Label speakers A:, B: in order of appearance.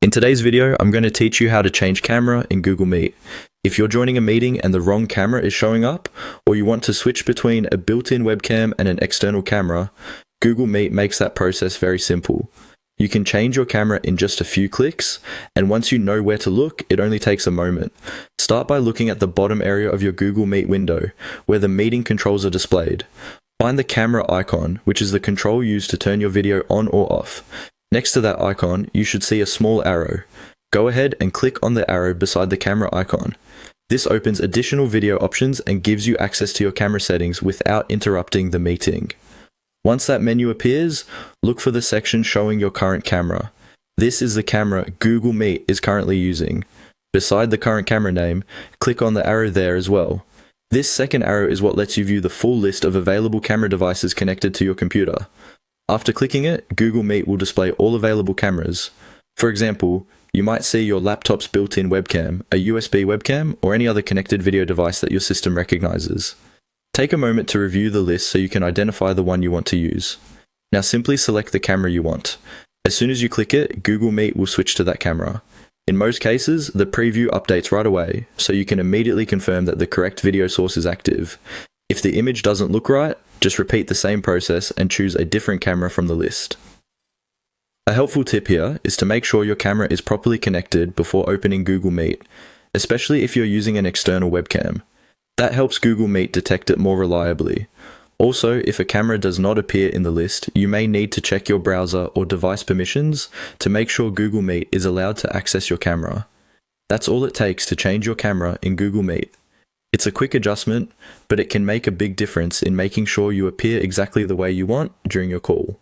A: In today's video, I'm going to teach you how to change camera in Google Meet. If you're joining a meeting and the wrong camera is showing up, or you want to switch between a built-in webcam and an external camera, Google Meet makes that process very simple. You can change your camera in just a few clicks, and once you know where to look, it only takes a moment. Start by looking at the bottom area of your Google Meet window, where the meeting controls are displayed. Find the camera icon, which is the control used to turn your video on or off. Next to that icon, you should see a small arrow. Go ahead and click on the arrow beside the camera icon. This opens additional video options and gives you access to your camera settings without interrupting the meeting. Once that menu appears, look for the section showing your current camera. This is the camera Google Meet is currently using. Beside the current camera name, click on the arrow there as well. This second arrow is what lets you view the full list of available camera devices connected to your computer. After clicking it, Google Meet will display all available cameras. For example, you might see your laptop's built-in webcam, a USB webcam, or any other connected video device that your system recognizes. Take a moment to review the list so you can identify the one you want to use. Now simply select the camera you want. As soon as you click it, Google Meet will switch to that camera. In most cases, the preview updates right away, so you can immediately confirm that the correct video source is active. If the image doesn't look right, just repeat the same process and choose a different camera from the list. A helpful tip here is to make sure your camera is properly connected before opening Google Meet, especially if you're using an external webcam. That helps Google Meet detect it more reliably. Also, if a camera does not appear in the list, you may need to check your browser or device permissions to make sure Google Meet is allowed to access your camera. That's all it takes to change your camera in Google Meet. It's a quick adjustment, but it can make a big difference in making sure you appear exactly the way you want during your call.